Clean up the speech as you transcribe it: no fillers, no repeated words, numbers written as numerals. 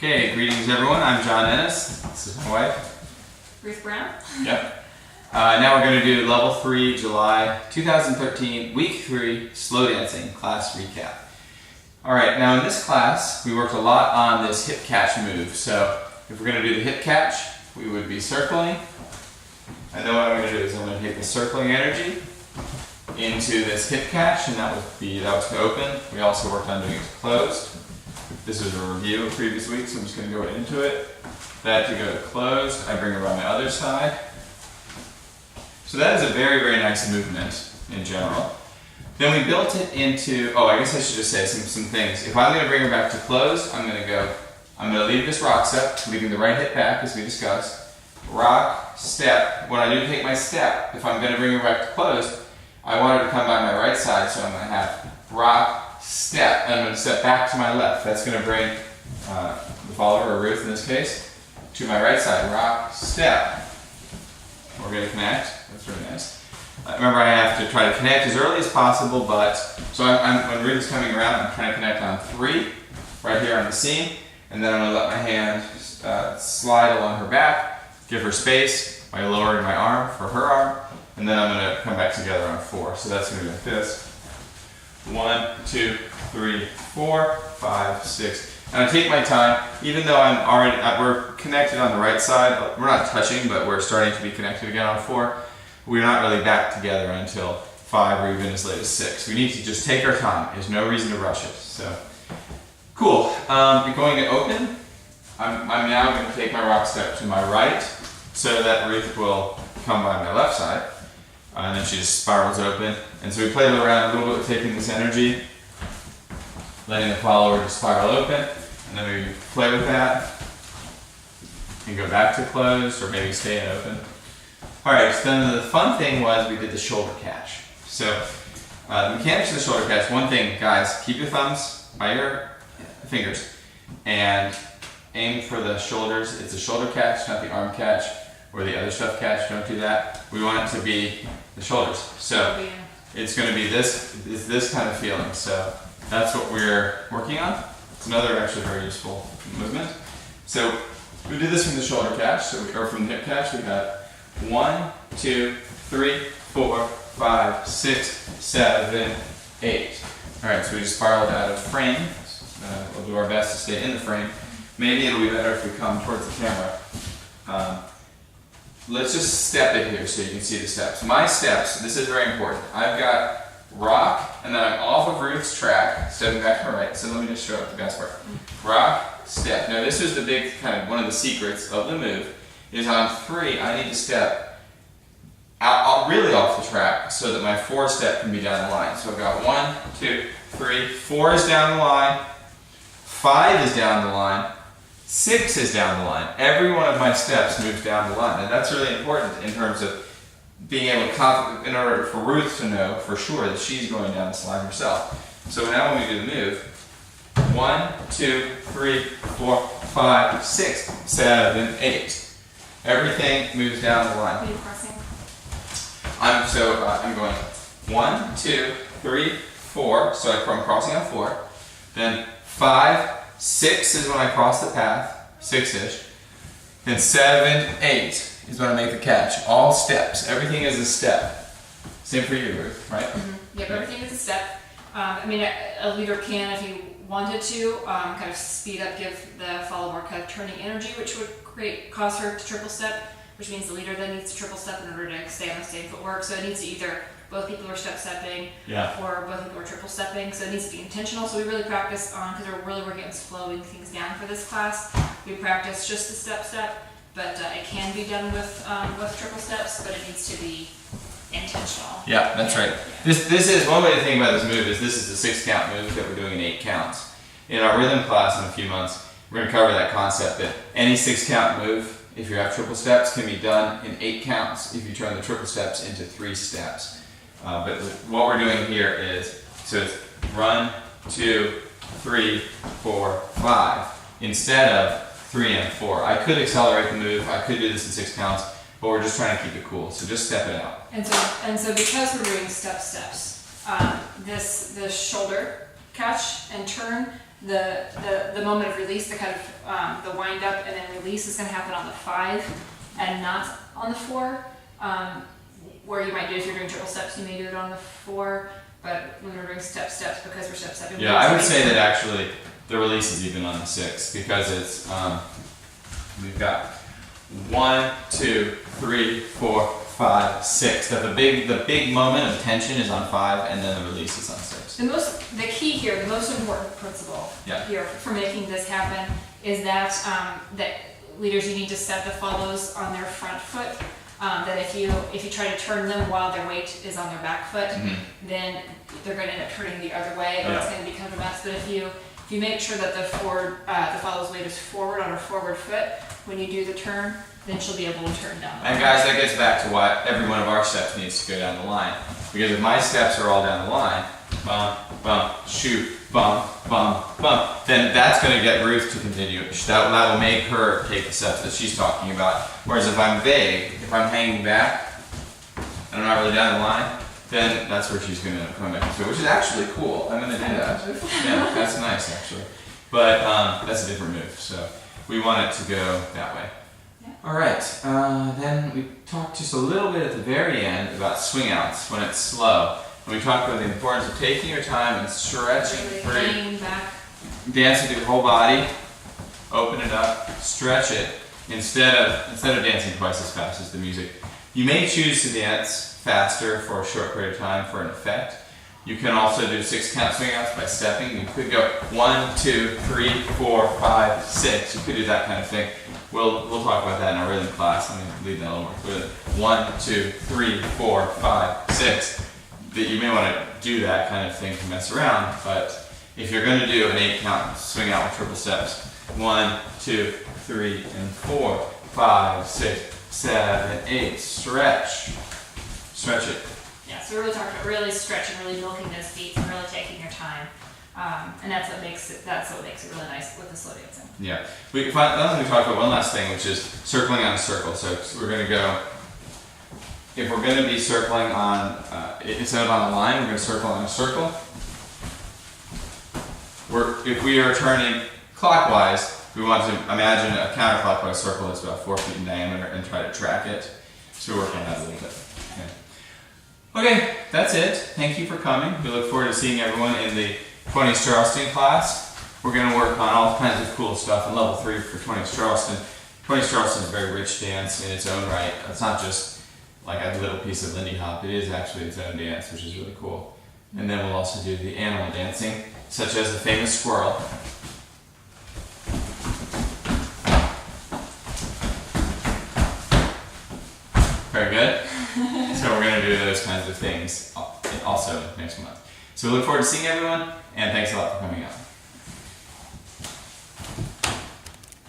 Okay, greetings everyone. I'm John Ennis. This is my wife. Ruth Brown. Yep. Now we're going to do Level 3, July 2013, Week 3, Slow Dancing Class Recap. Alright, now in this class, we worked a lot on this hip catch move. So, if we're going to do the hip catch, we would be circling. I know what I'm going to do is I'm going to take the circling energy into this hip catch, and that was to open. We also worked on doing it to closed. This is a review of previous weeks, so I'm just going to go into it. That to go to closed, I bring it around my other side. So that is a very, very nice movement in general. Then we built it into, I guess I should just say some things. If I'm going to bring her back to closed, I'm going to leave this rock step, leaving the right hip back as we discussed. Rock, step. When I do take my step, if I'm going to bring her back to closed, I want her to come by my right side, so I'm going to have rock, step, and I'm going to step back to my left. That's going to bring the follower, or Ruth in this case, to my right side. Rock, step. We're going to connect. That's really nice. Remember, I have to try to connect as early as possible, so when Ruth is coming around, I'm trying to connect on 3, right here on the seam, and then I'm going to let my hand slide along her back, give her space by lowering my arm for her arm, and then I'm going to come back together on 4. So that's going to be like this. 1, 2, 3, 4, 5, 6. And I take my time, even though we're connected on the right side. We're not touching, but we're starting to be connected again on 4. We're not really back together until 5 or even as late as 6. We need to just take our time. There's no reason to rush it. So, cool. You're going to open. I'm now going to take my rock step to my right, so that Ruth will come by my left side. And then she just spirals open. And so we played around a little bit with taking this energy, letting the follower just spiral open, and then we play with that and go back to closed, or maybe stay in open. Alright, so then the fun thing was we did the shoulder catch. So the mechanics of the shoulder catch, one thing, guys, keep your thumbs by your fingers and aim for the shoulders. It's a shoulder catch, not the arm catch or the other stuff catch. Don't do that. We want it to be the shoulders. So it's going to be this kind of feeling. So that's what we're working on. It's another actually very useful movement. So we did this from the shoulder catch, or from the hip catch. We got 1, 2, 3, 4, 5, 6, 7, 8. Alright, so we just spiraled out of frame. We'll do our best to stay in the frame. Maybe it'll be better if we come towards the camera. Let's just step it here so you can see the steps. My steps, this is very important. I've got rock, and then I'm off of Ruth's track, stepping back to my right. So let me just show up the best part. Rock, step. Now this was the big, one of the secrets of the move, is on 3, I need to step out really off the track so that my 4 step can be down the line. So I've got 1, 2, 3, 4 is down the line, 5 is down the line, 6 is down the line. Every one of my steps moves down the line, and that's really important in terms of being able to, in order for Ruth to know for sure that she's going down this line herself. So now when we do the move, 1, 2, 3, 4, 5, 6, 7, 8. Everything moves down the line. Are you crossing? I'm going 1, 2, 3, 4. So I'm crossing on 4. Then 5, 6 is when I cross the path, 6-ish. Then 7, 8 is when I make the catch. All steps. Everything is a step. Same for you, Ruth, right? Mm-hmm. Yep, everything is a step. A leader can, if you wanted to, kind of speed up, give the follower kind of turning energy, which would cause her to triple step, which means the leader then needs to triple step in order to stay on the same footwork. So it needs to either both people are step stepping, or both people are triple stepping. So it needs to be intentional. So we really practice on, because we're really working on slowing things down for this class. We practice just the step, but it can be done with triple steps, but it needs to be intentional. Yeah, that's right. This is one way to think about this move is this is a 6-count move that we're doing in 8 counts. In our rhythm class in a few months, we're going to cover that concept that any 6-count move, if you have triple steps, can be done in 8 counts if you turn the triple steps into 3 steps. But what we're doing here is, so it's 1, 2, 3, 4, 5, instead of 3 and 4. I could accelerate the move, I could do this in 6 counts, but we're just trying to keep it cool. So just step it out. And so because we're doing steps, this shoulder catch and turn the moment of release, the kind of the wind up and then release is going to happen on the 5 and not on the 4. Where you might do, if you're doing triple steps, you may do it on the 4, but when we're doing steps, because we're stepping. Yeah, I would say that actually the release is even on the 6 because it's, we've got 1, 2, 3, 4, 5, 6. That the big moment of tension is on 5 and then the release is on 6. The key here, the most important principle here for making this happen is that that leaders, you need to set the follows on their front foot. That if you try to turn them while their weight is on their back foot, then they're going to end up turning the other way, and it's going to become a mess. But if you make sure that the follow's weight is forward on her forward foot, when you do the turn, then she'll be able to turn down. And guys, that gets back to why every one of our steps needs to go down the line. Because if my steps are all down the line, bump, bump, shoot, bump, bump, bump, then that's going to get Ruth to continue. That will make her take the steps that she's talking about. Whereas if I'm vague, if I'm hanging back, and I'm not really down the line, then that's where she's going to come back into it, which is actually cool. I'm going to do that. Yeah, that's nice actually. But that's a different move, so we want it to go that way. All right, then we talked just a little bit at the very end about swing outs when it's slow. And we talked about the importance of taking your time and stretching Leaning back. Dancing through your whole body, open it up, stretch it, instead of dancing twice as fast as the music. You may choose to dance faster for a short period of time for an effect. You can also do 6 count swing outs by stepping. You could go 1, 2, 3, 4, 5, 6. You could do that kind of thing. We'll talk about that in our rhythm class. Let me leave that a little more clearly. 1, 2, 3, 4, 5, 6. That you may want to do that kind of thing to mess around, but if you're going to do an 8 count swing out with triple steps, 1, 2, 3, and 4, 5, 6, 7, 8. Stretch it. Yeah, so we're really talking about really stretching, really milking those feet, and really taking your time, and that's what makes it really nice with the slow dancing. Yeah, we talked about one last thing, which is circling on a circle. So we're going to go. If we're going to be circling on, instead of on a line, we're going to circle on a circle. If we are turning clockwise, we want to imagine a counterclockwise circle that's about 4 feet in diameter and try to track it. So we're working on that a little bit. Okay, that's it. Thank you for coming. We look forward to seeing everyone in the 20s Charleston class. We're going to work on all kinds of cool stuff in level 3 for 20s Charleston. 20s Charleston is a very rich dance in its own right. It's not just like a little piece of Lindy hop. It is actually its own dance, which is really cool. And then we'll also do the animal dancing, such as the famous squirrel. Very good. So we're going to do those kinds of things also next month. So we look forward to seeing everyone, and thanks a lot for coming out.